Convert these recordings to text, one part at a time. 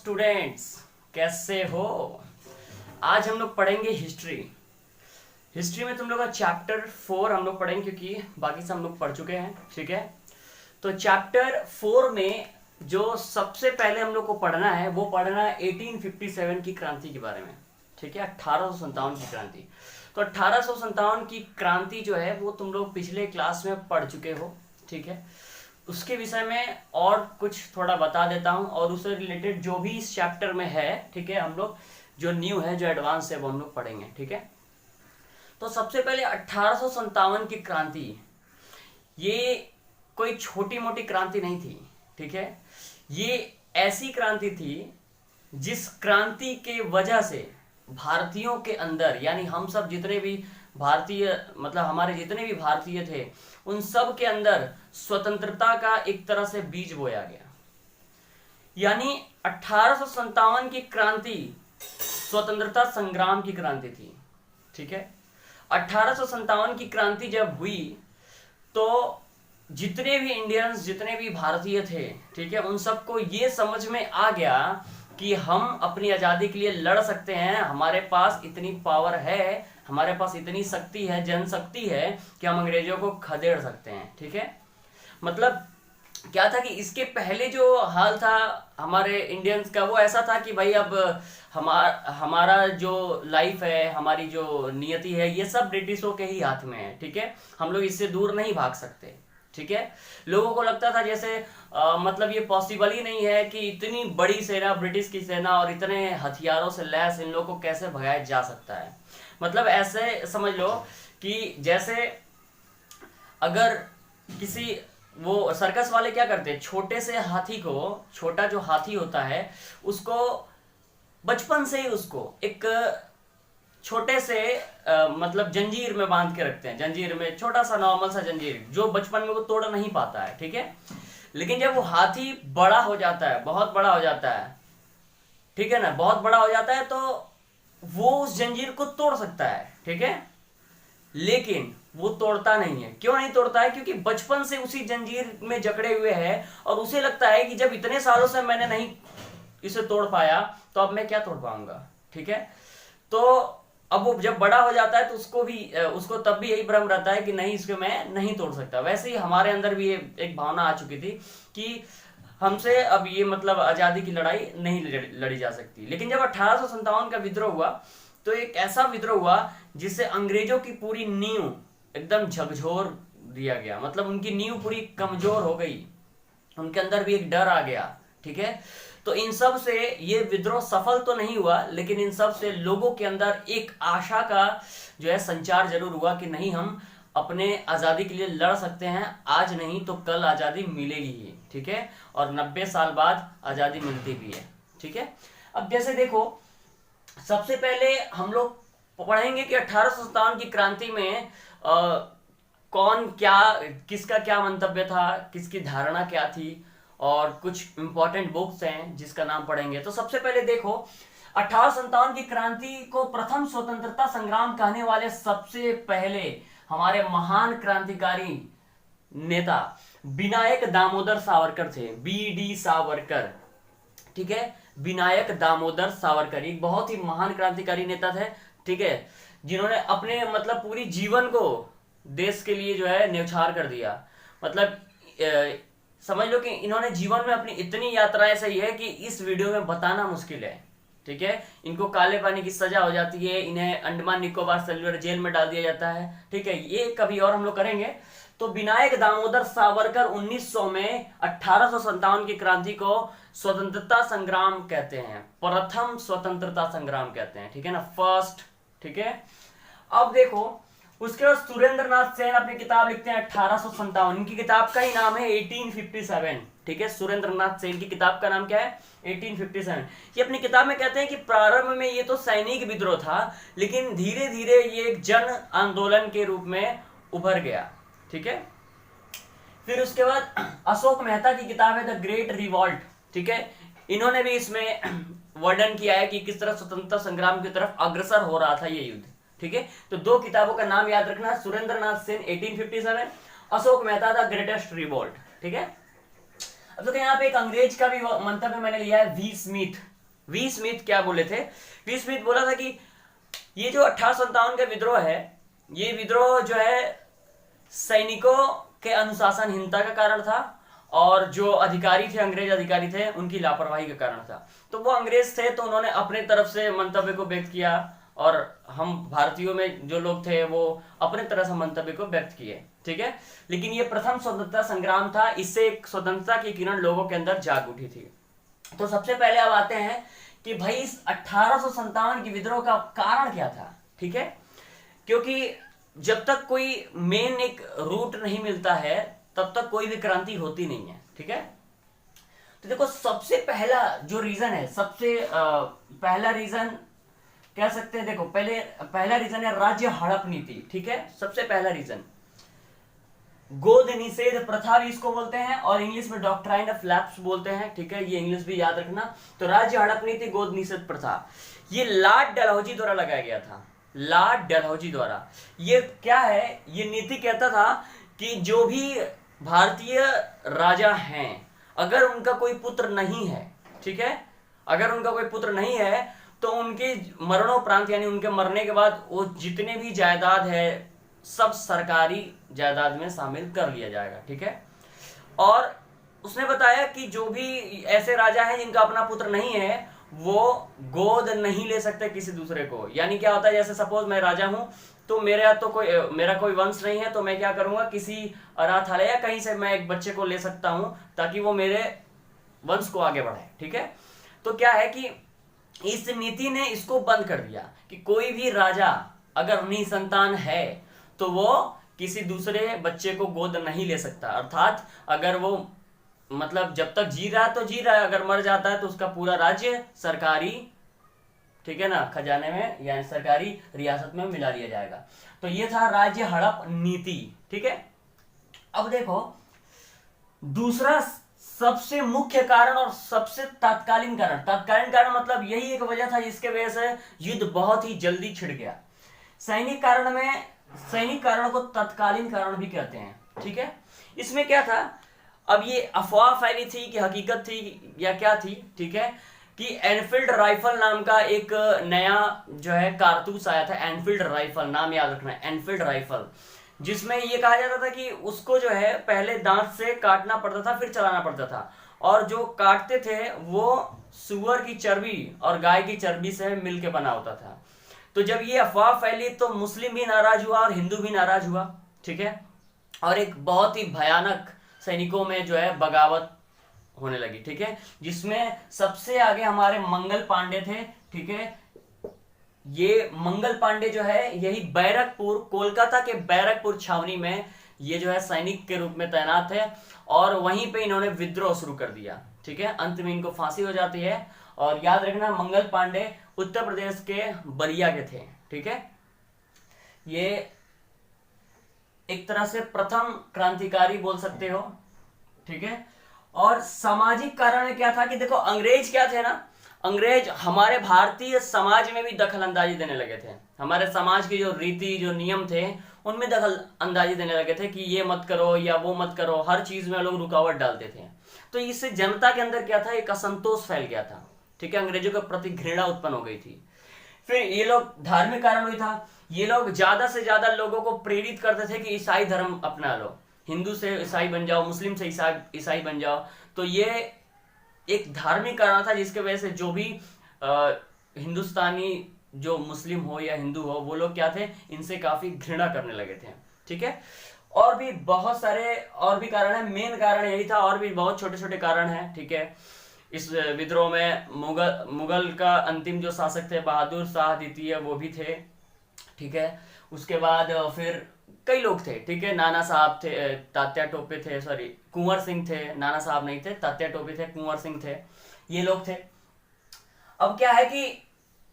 Students, कैसे हो। आज हम लोग पढ़ेंगे हिस्ट्री। हिस्ट्री में तुम लोग का चैप्टर 4 हम लोग पढ़ेंगे, क्योंकि बाकी सब हम लोग पढ़ चुके हैं। ठीक है, तो चैप्टर 4 में जो सबसे पहले हम लोग को पढ़ना है वो पढ़ना है 1857 की क्रांति के बारे में। ठीक है, 1857 की क्रांति। तो 1857 की क्रांति जो है वो तुम लोग पिछले क्लास में पढ़ चुके हो। ठीक है, उसके विषय में और कुछ थोड़ा बता देता हूँ, और उससे रिलेटेड जो भी इस चैप्टर में है, ठीक है, हम लोग जो न्यू है, जो एडवांस है, वो हम लोग पढ़ेंगे। ठीक है, तो सबसे पहले 1857 की क्रांति, ये कोई छोटी मोटी क्रांति नहीं थी। ठीक है, ये ऐसी क्रांति थी जिस क्रांति के वजह से भारतीयों के अंदर, यानी हम सब जितने भी भारतीय, मतलब हमारे जितने भी भारतीय थे, उन सब के अंदर स्वतंत्रता का एक तरह से बीज बोया गया। यानी 1857 की क्रांति स्वतंत्रता संग्राम की क्रांति थी। ठीक है, 1857 की क्रांति जब हुई तो जितने भी इंडियंस, जितने भी भारतीय थे, ठीक है, उन सबको ये समझ में आ गया कि हम अपनी आज़ादी के लिए लड़ सकते हैं, हमारे पास इतनी पावर है, हमारे पास इतनी शक्ति है, जनशक्ति है कि हम अंग्रेजों को खदेड़ सकते हैं। ठीक है, मतलब क्या था कि इसके पहले जो हाल था हमारे इंडियंस का, वो ऐसा था कि भाई अब हमारा जो लाइफ है, हमारी जो नियति है, ये सब ब्रिटिशों के ही हाथ में है। ठीक है, हम लोग इससे दूर नहीं भाग सकते। ठीक है, लोगों को लगता था जैसे मतलब ये पॉसिबल ही नहीं है कि इतनी बड़ी सेना, ब्रिटिश की सेना, और इतने हथियारों से लैस इन लोगों को कैसे भगाया जा सकता है। मतलब ऐसे समझ लो कि जैसे अगर किसी, वो सर्कस वाले क्या करते हैं, छोटे से हाथी को, छोटा जो हाथी होता है उसको बचपन से ही उसको एक छोटे से मतलब जंजीर में बांध के रखते हैं। जंजीर में छोटा सा नॉर्मल सा जंजीर, जो बचपन में वो तोड़ नहीं पाता है। ठीक है, लेकिन जब वो हाथी बड़ा हो जाता है, बहुत बड़ा हो जाता है, ठीक है ना, बहुत बड़ा हो जाता है, तो वो उस जंजीर को तोड़ सकता है। ठीक है, लेकिन वो तोड़ता नहीं है। क्यों नहीं तोड़ता है? क्योंकि बचपन से उसी जंजीर में जकड़े हुए है, और उसे लगता है कि जब इतने सालों से मैंने नहीं इसे तोड़ पाया, तो अब मैं क्या तोड़ पाऊंगा। ठीक है, तो अब वो जब बड़ा हो जाता है तो उसको तब भी यही भ्रम रहता है कि नहीं, इसको मैं नहीं तोड़ सकता। वैसे ही हमारे अंदर भी एक भावना आ चुकी थी कि हमसे अब ये मतलब आज़ादी की लड़ाई नहीं लड़ी जा सकती। लेकिन जब 1857 का विद्रोह हुआ, तो एक ऐसा विद्रोह हुआ जिससे अंग्रेजों की पूरी नींव एकदम झकझोर दिया गया। मतलब उनकी नींव पूरी कमजोर हो गई, उनके अंदर भी एक डर आ गया। ठीक है, तो इन सब से ये विद्रोह सफल तो नहीं हुआ, लेकिन इन सब से लोगों के अंदर एक आशा का जो है संचार जरूर हुआ कि नहीं, हम अपने आज़ादी के लिए लड़ सकते हैं, आज नहीं तो कल आज़ादी मिलेगी ही। ठीक है, और 90 साल बाद आज़ादी मिलती भी है। ठीक है, अब जैसे देखो, सबसे पहले हम लोग पढ़ेंगे कि 1857 की क्रांति में कौन क्या, किसका क्या मंतव्य था, किसकी धारणा क्या थी, और कुछ इंपॉर्टेंट बुक्स हैं जिसका नाम पढ़ेंगे। तो सबसे पहले देखो, 1857 की क्रांति को प्रथम स्वतंत्रता संग्राम कहने वाले सबसे पहले हमारे महान क्रांतिकारी नेता विनायक दामोदर सावरकर थे। बी.डी. सावरकर। ठीक है, विनायक दामोदर सावरकर एक बहुत ही महान क्रांतिकारी नेता थे। ठीक है, जिन्होंने अपने मतलब पूरी जीवन को देश के लिए जो है न्यौछावर कर दिया। मतलब समझ लो कि इन्होंने जीवन में अपनी इतनी यात्राएं सही है कि इस वीडियो में बताना मुश्किल है। ठीक है, इनको काले पानी की सजा हो जाती है, इन्हें अंडमान निकोबार सेलुलर जेल में डाल दिया जाता है। ठीक है, ये कभी और हम लोग करेंगे। तो विनायक दामोदर सावरकर 1900 में 1857 की क्रांति को स्वतंत्रता संग्राम कहते हैं, प्रथम स्वतंत्रता संग्राम कहते हैं। ठीक है ना, फर्स्ट। ठीक है, अब देखो, उसके बाद सुरेंद्र नाथ सेन अपनी किताब लिखते हैं 1857। इनकी किताब का ही नाम है 1857। ठीक है, सुरेंद्र नाथ सेन की किताब का नाम क्या है? 1857। ये अपनी किताब में कहते हैं कि प्रारंभ में ये तो सैनिक विद्रोह था, लेकिन धीरे धीरे ये एक जन आंदोलन के रूप में उभर गया। ठीक है, फिर उसके बाद अशोक मेहता की किताब है द ग्रेट रिवॉल्ट। ठीक है, इन्होंने भी इसमें वर्णन किया है कि किस तरह स्वतंत्रता संग्राम की तरफ अग्रसर हो रहा था ये युद्ध। ठीक है, तो दो किताबों का नाम याद रखना, Surendra Nath Sen 1857, Ashok Mehta the greatest revolt. ठीक है, अब देखो यहाँ पे एक अंग्रेज का भी मंतव्य मैंने लिया है, वी स्मिथ। वी स्मिथ क्या बोले थे? वी स्मिथ बोला था कि ये जो 1857 का विद्रोह है, ये विद्रोह जो है सैनिकों के अनुशासनहीनता का कारण था, और जो अधिकारी थे, अंग्रेज अधिकारी थे, उनकी लापरवाही का कारण था। तो वो अंग्रेज थे तो उन्होंने अपने तरफ से मंतव्य को व्यक्त किया, और हम भारतीयों में जो लोग थे वो अपने तरह से मंतव्य को व्यक्त किए, ठीक है। लेकिन ये प्रथम स्वतंत्रता संग्राम था, इससे एक स्वतंत्रता की किरण लोगों के अंदर जाग उठी थी। तो सबसे पहले अब आते हैं कि भाई इस 1857 की विद्रोह का कारण क्या था, ठीक है। क्योंकि जब तक कोई मेन एक रूट नहीं मिलता है तब तक कोई भी क्रांति होती नहीं है, ठीक है। तो देखो सबसे पहला जो रीजन है, सबसे पहला रीजन कह सकते हैं, देखो पहला रीजन है राज्य हड़प नीति, ठीक है। सबसे पहला रीजन गोद निषेध प्रथा भी इसको बोलते हैं, और इंग्लिश में डॉक्ट्राइन ऑफ लैप्स बोलते हैं, ठीक है। ये इंग्लिश भी याद रखना। तो राज्य हड़प नीति, गोद निषेध प्रथा, ये लॉर्ड डलहौजी द्वारा लगाया गया था। लॉर्ड डलहौजी द्वारा ये क्या है, ये नीति कहता था कि जो भी भारतीय राजा हैं, अगर उनका कोई पुत्र नहीं है, ठीक है, अगर उनका कोई पुत्र नहीं है तो उनके मरणोपरांत यानी उनके मरने के बाद वो जितने भी जायदाद है सब सरकारी जायदाद में शामिल कर लिया जाएगा, ठीक है। और उसने बताया कि जो भी ऐसे राजा हैं जिनका अपना पुत्र नहीं है वो गोद नहीं ले सकते किसी दूसरे को। यानी क्या होता है, जैसे सपोज मैं राजा हूं तो मेरा कोई वंश नहीं है, तो मैं क्या करूंगा, किसी अनाथालय या कहीं से मैं एक बच्चे को ले सकता हूं ताकि वो मेरे वंश को आगे बढ़ाए, ठीक है। तो क्या है कि इस नीति ने इसको बंद कर दिया कि कोई भी राजा अगर निसंतान है तो वो किसी दूसरे बच्चे को गोद नहीं ले सकता। अर्थात अगर वो मतलब जब तक जी रहा है तो जी रहा है, अगर मर जाता है तो उसका पूरा राज्य सरकारी, ठीक है ना, खजाने में यानी सरकारी रियासत में मिला लिया जाएगा। तो ये था राज्य हड़प नीति, ठीक है। अब देखो दूसरा सबसे मुख्य कारण और सबसे तात्कालीन कारण मतलब यही एक वजह था जिसके वजह से युद्ध बहुत ही जल्दी छिड़ गया। सैनिक कारण को तत्कालीन कारण भी कहते हैं, ठीक है। इसमें क्या था, अब ये अफवाह फैली थी कि हकीकत थी या क्या थी, ठीक है, कि एनफील्ड राइफल नाम का एक नया जो है कारतूस आया था। एनफील्ड राइफल नाम याद रखना, एनफील्ड राइफल, जिसमें ये कहा जाता था कि उसको जो है पहले दांत से काटना पड़ता था फिर चलाना पड़ता था, और जो काटते थे वो सुअर की चर्बी और गाय की चर्बी से मिलके बना होता था। तो जब ये अफवाह फैली तो मुस्लिम भी नाराज हुआ और हिंदू भी नाराज हुआ, ठीक है। और एक बहुत ही भयानक सैनिकों में जो है बगावत होने लगी, ठीक है, जिसमें सबसे आगे हमारे मंगल पांडे थे, ठीक है। ये मंगल पांडे जो है यही बैरकपुर, कोलकाता के बैरकपुर छावनी में ये जो है सैनिक के रूप में तैनात है, और वहीं पे इन्होंने विद्रोह शुरू कर दिया, ठीक है। अंत में इनको फांसी हो जाती है। और याद रखना मंगल पांडे उत्तर प्रदेश के बलिया के थे, ठीक है। ये एक तरह से प्रथम क्रांतिकारी बोल सकते हो, ठीक है। और सामाजिक कारण क्या था कि देखो अंग्रेज क्या थे ना, अंग्रेज हमारे भारतीय समाज में भी दखल अंदाजी देने लगे थे। हमारे समाज की जो रीति जो नियम थे उनमें दखल अंदाजी देने लगे थे कि ये मत करो या वो मत करो, हर चीज में लोग रुकावट डालते थे। तो इससे जनता के अंदर क्या था, एक असंतोष फैल गया था, ठीक है। अंग्रेजों के प्रति घृणा उत्पन्न हो गई थी। फिर ये लोग धार्मिक कारण भी था, ये लोग ज्यादा से ज्यादा लोगों को प्रेरित करते थे कि ईसाई धर्म अपना लो, हिंदू से ईसाई बन जाओ, मुस्लिम से ईसाई बन जाओ। तो ये एक धार्मिक कारण था जिसके वजह से जो भी हिंदुस्तानी जो मुस्लिम हो या हिंदू हो वो लोग क्या थे, इनसे काफी घृणा करने लगे थे, ठीक है। और भी बहुत सारे और भी कारण है, मेन कारण यही था, और भी बहुत छोटे छोटे कारण हैं, ठीक है। इस विद्रोह में मुगल का अंतिम जो शासक थे बहादुर शाह द्वितीय वो भी थे, ठीक है। उसके बाद फिर कई लोग थे, ठीक है। नाना साहब थे, तात्या टोपे थे, सॉरी कुंवर सिंह थे, नाना साहब नहीं थे, तात्या टोपे थे, कुंवर सिंह थे, ये लोग थे। अब क्या है कि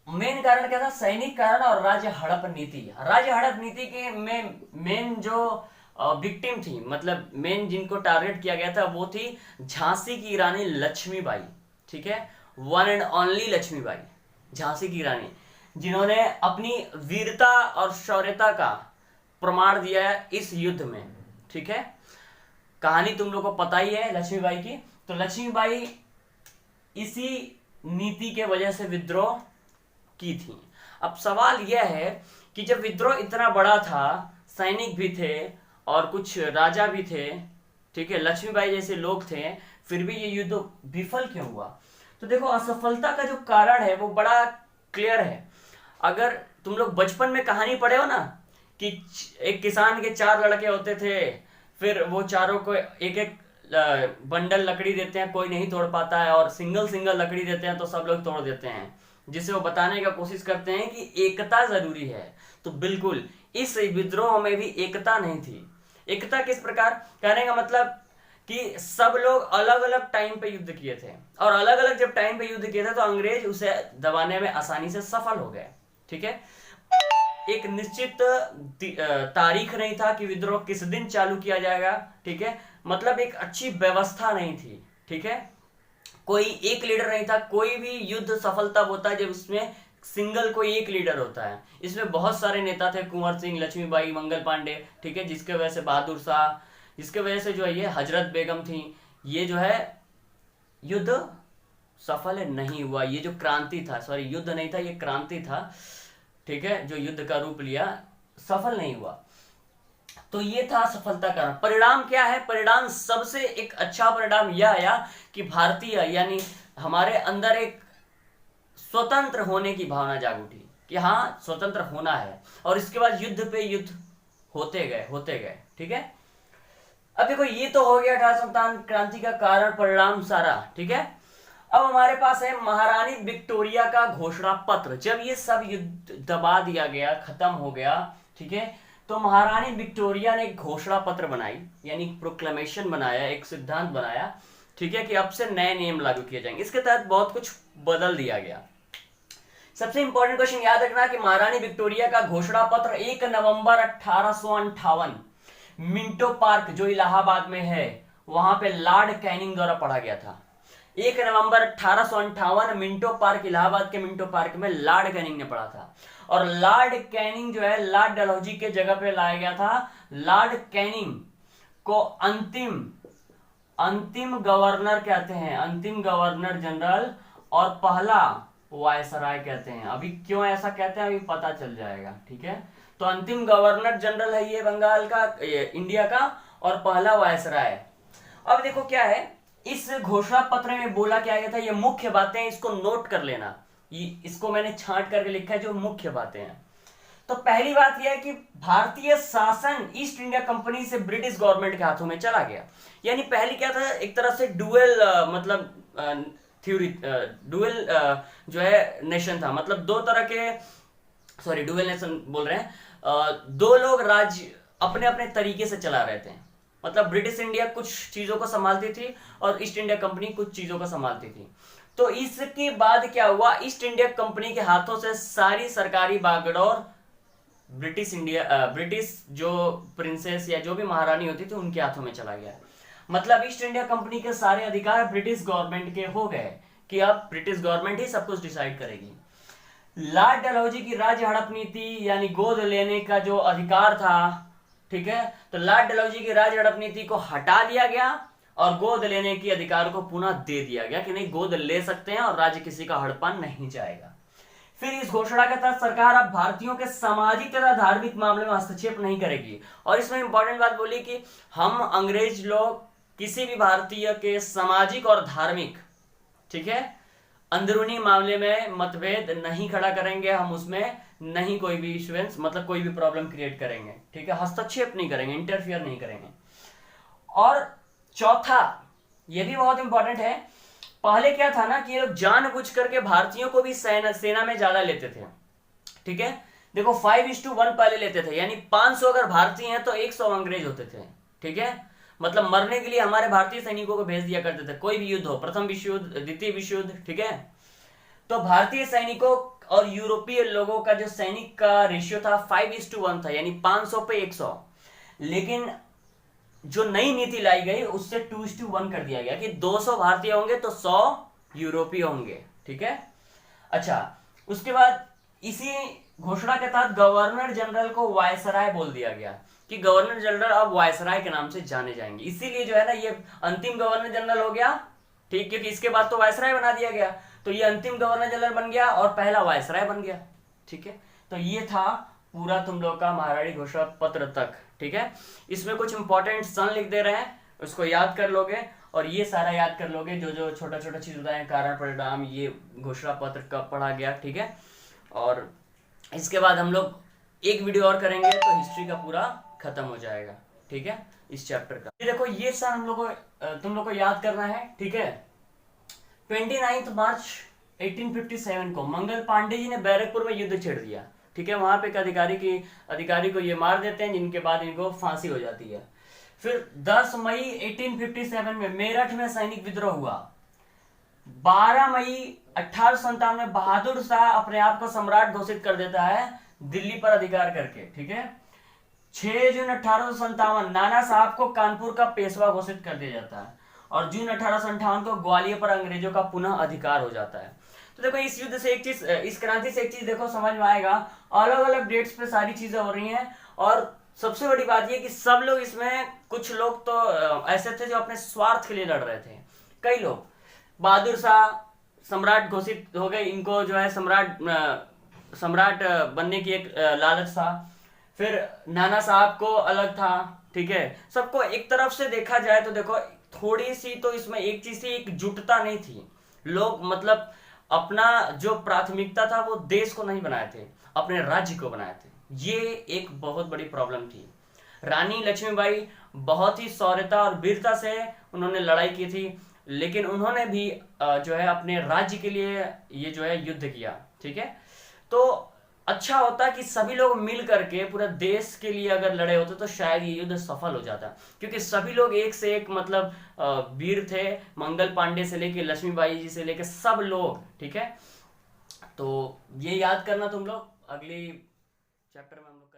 मेन कारण क्या था, सैनिक कारण और राज्य हड़प नीति। राज्य हड़प नीति के में मेन जो विक्टिम थी, मतलब मेन जिनको टारगेट किया गया था वो थी झांसी की रानी लक्ष्मीबाई, ठीक है। One and only Lakshmibai, Jhansi की रानी, जिन्होंने अपनी वीरता और शौर्यता का प्रमाण दिया है इस युद्ध में, ठीक है। कहानी तुम लोग को पता ही है लक्ष्मीबाई की। तो लक्ष्मीबाई इसी नीति के वजह से विद्रोह की थी। अब सवाल यह है कि जब विद्रोह इतना बड़ा था, सैनिक भी थे और कुछ राजा भी थे, ठीक है, लक्ष्मीबाई जैसे लोग थे, फिर भी ये युद्ध विफल क्यों हुआ? तो देखो, असफलता का जो कारण है वो बड़ा क्लियर है। अगर तुम लोग बचपन में कहानी पढ़े हो ना कि एक किसान के 4 लड़के होते थे, फिर वो चारों को एक एक बंडल लकड़ी देते हैं, कोई नहीं तोड़ पाता है, और सिंगल सिंगल लकड़ी देते हैं तो सब लोग तोड़ देते हैं, जिसे वो बताने का कोशिश करते हैं कि एकता जरूरी है। तो बिल्कुल इस विद्रोह में भी एकता नहीं थी। एकता किस प्रकार? कहने का मतलब कि सब लोग अलग अलग टाइम पे युद्ध किए थे, और अलग अलग जब टाइम पे युद्ध किए थे तो अंग्रेज उसे दबाने में आसानी से सफल हो गए। ठीक है, एक निश्चित तारीख नहीं था कि विद्रोह किस दिन चालू किया जाएगा। ठीक है, मतलब एक अच्छी व्यवस्था नहीं थी। ठीक है, कोई एक लीडर नहीं था। कोई भी युद्ध सफल तब होता है जब उसमें सिंगल कोई एक लीडर होता है। इसमें बहुत सारे नेता थे, कुंवर सिंह, लक्ष्मीबाई, मंगल पांडे, ठीक है, जिसके वजह से बहादुर शाह, जिसके वजह से जो है ये हजरत बेगम थी, ये जो है युद्ध सफल नहीं हुआ। ये जो क्रांति था, सॉरी युद्ध नहीं था, ये क्रांति था, ठीक है, जो युद्ध का रूप लिया, सफल नहीं हुआ। तो ये था सफलता का परिणाम। क्या है परिणाम? सबसे एक अच्छा परिणाम यह आया कि भारतीय यानी हमारे अंदर एक स्वतंत्र होने की भावना जाग उठी कि हाँ स्वतंत्र होना है, और इसके बाद युद्ध पे युद्ध होते गए। ठीक है, अब देखो ये तो हो गया 1857 क्रांति का कारण परिणाम सारा। ठीक है, अब हमारे पास है महारानी विक्टोरिया का घोषणा पत्र। जब ये सब युद्ध दबा दिया गया, खत्म हो गया, ठीक है, तो महारानी विक्टोरिया ने एक घोषणा पत्र बनाई, यानी प्रोक्लेमेशन बनाया, एक सिद्धांत बनाया, ठीक है, कि अब से नए नियम लागू किए जाएंगे। इसके तहत बहुत कुछ बदल दिया गया। सबसे इंपॉर्टेंट क्वेश्चन याद रखना कि महारानी विक्टोरिया का घोषणा पत्र 1 नवंबर 1858 मिंटो पार्क जो इलाहाबाद में है वहां पे लॉर्ड कैनिंग द्वारा पढ़ा गया था। 1 नवंबर 1858 मिंटो पार्क, इलाहाबाद के मिंटो पार्क में लॉर्ड कैनिंग ने पढ़ा था। और लॉर्ड कैनिंग जो है लॉर्ड डलहौजी के जगह पे लाया गया था। लॉर्ड कैनिंग को अंतिम गवर्नर कहते हैं, अंतिम गवर्नर जनरल, और पहला वायसराय कहते हैं। अभी क्यों ऐसा कहते हैं अभी पता चल जाएगा। ठीक है, तो अंतिम गवर्नर जनरल है ये बंगाल का, इंडिया का, और पहला वायसराय। अब देखो क्या है इस घोषणा पत्र में बोला क्या गया था, ये मुख्य बातें, इसको नोट कर लेना, इसको मैंने छांट करके लिखा है जो मुख्य बातें हैं। तो पहली बात यह है कि भारतीय शासन ईस्ट इंडिया कंपनी से ब्रिटिश गवर्नमेंट के हाथों में चला गया। यानी पहले क्या था, एक तरह से डुअल मतलब थ्योरी, डुअल जो है नेशन था, मतलब दो तरह के, सॉरी डुअल नेशन बोल रहे हैं, दो लोग राज्य अपने अपने तरीके से चला रहे थे। मतलब ब्रिटिश इंडिया कुछ चीजों को संभालती थी और ईस्ट इंडिया कंपनी कुछ चीजों को संभालती थी। तो इसके बाद क्या हुआ, ईस्ट इंडिया कंपनी के हाथों से सारी सरकारी बागडोर ब्रिटिश जो प्रिंसेस या जो भी महारानी होती थी उनके हाथों में चला गया। मतलब ईस्ट इंडिया कंपनी के सारे अधिकार ब्रिटिश गवर्नमेंट के हो गए कि अब ब्रिटिश गवर्नमेंट ही सब कुछ डिसाइड करेगी। लॉर्ड डलहौजी की राज्य हड़प नीति यानी गोद लेने का जो अधिकार था, ठीक है, तो लॉर्ड डलहौजी की राज्य हड़प नीति को हटा दिया गया और गोद लेने के अधिकार को पुनः दे दिया गया कि नहीं, गोद ले सकते हैं और राज्य किसी का हड़पा नहीं जाएगा। फिर इस घोषणा के तहत सरकार अब भारतीयों के सामाजिक तथा धार्मिक मामले में हस्तक्षेप नहीं करेगी। और इसमें इंपॉर्टेंट बात बोली कि हम अंग्रेज लोग किसी भी भारतीय के सामाजिक और धार्मिक, ठीक है, अंदरूनी मामले में मतभेद नहीं खड़ा करेंगे, हम उसमें नहीं कोई भी इश्यूएंस मतलब कोई भी प्रॉब्लम क्रिएट करेंगे, ठीक है, हस्तक्षेप नहीं करेंगे, इंटरफियर नहीं करेंगे। और चौथा, यह भी बहुत इंपॉर्टेंट है, पहले क्या था ना कि ये लोग जानबूझ करके भारतीयों को भी सेना में ज्यादा लेते थे। ठीक है, देखो 5:1 पहले लेते थे, यानी 500 अगर भारतीय हैं तो 100 अंग्रेज होते थे। ठीक है, मतलब मरने के लिए हमारे भारतीय सैनिकों को भेज दिया करते थे, कोई भी युद्ध हो, प्रथम विश्व युद्ध, द्वितीय विश्व युद्ध, ठीक है। तो भारतीय सैनिकों और यूरोपीय लोगों का जो सैनिक का रेशियो था 5:1 था, यानी 500 पे 100। लेकिन जो नई नीति लाई गई उससे 2:1 कर दिया गया कि 200 भारतीय होंगे तो 100 यूरोपीय होंगे। ठीक है, अच्छा, उसके बाद इसी घोषणा के तहत गवर्नर जनरल को वायसराय बोल दिया गया कि गवर्नर जनरल अब वायसराय के नाम से जाने जाएंगे। इसीलिए जो है ना ये अंतिम गवर्नर जनरल हो गया, ठीक, क्योंकि इसके बाद तो वायसराय बना दिया गया, तो ये अंतिम गवर्नर जनरल बन गया और पहला वायसराय बन गया। ठीक है, तो ये था पूरा तुम लोग का महारानी घोषणा पत्र तक। ठीक है, इसमें कुछ इंपॉर्टेंट सन लिख दे रहे हैं, उसको याद कर लोगे और ये सारा याद कर लोगे, जो जो छोटा छोटा चीज होता है, कारण परिणाम, ये घोषणा पत्र कब पढ़ा गया। ठीक है, और इसके बाद हम लोग एक वीडियो और करेंगे तो हिस्ट्री का पूरा खत्म हो जाएगा। ठीक है, इस चैप्टर का। ये देखो, ये सन हम लोग को तुम लोग को याद करना है। ठीक है, 29 मार्च 1857 को मंगल पांडे जी ने बैरकपुर में युद्ध छेड़ दिया। ठीक है, वहां पे एक अधिकारी को ये मार देते हैं, जिनके बाद इनको फांसी हो जाती है। फिर 10 मई 1857 में मेरठ में सैनिक विद्रोह हुआ। 12 मई 1857 में बहादुर शाह अपने आप को सम्राट घोषित कर देता है दिल्ली पर अधिकार करके। ठीक है, 6 जून 1857 नाना साहब को कानपुर का पेशवा घोषित कर दिया जाता है और जून 1858 को ग्वालियर पर अंग्रेजों का पुनः अधिकार हो जाता है। तो देखो, इस युद्ध से एक चीज, इस क्रांति से एक चीज देखो समझ में आएगा, अलग अलग डेट्स पे सारी चीजें हो रही हैं। और सबसे बड़ी बात ये कि सब लोग इसमें, कुछ लोग तो ऐसे थे जो अपने स्वार्थ के लिए लड़ रहे थे। कई लोग, बहादुर शाह सम्राट घोषित हो गए, इनको जो है सम्राट बनने की एक लालच था। फिर नाना साहब को अलग था। ठीक है, सबको एक तरफ से देखा जाए तो देखो, थोड़ी सी तो इसमें एक चीज थी, एकजुटता नहीं थी। लोग मतलब अपना जो प्राथमिकता था वो देश को नहीं बनाए थे, अपने राज्य को बनाए थे। ये एक बहुत बड़ी प्रॉब्लम थी। रानी लक्ष्मीबाई बहुत ही शौर्यता और वीरता से उन्होंने लड़ाई की थी, लेकिन उन्होंने भी जो है अपने राज्य के लिए ये जो है युद्ध किया। ठीक है, तो अच्छा होता कि सभी लोग मिल करके पूरे देश के लिए अगर लड़े होते तो शायद ये युद्ध सफल हो जाता, क्योंकि सभी लोग एक से एक मतलब वीर थे, मंगल पांडे से लेके लक्ष्मीबाई जी से लेके सब लोग। ठीक है, तो ये याद करना तुम लोग, अगली चैप्टर में हम लोग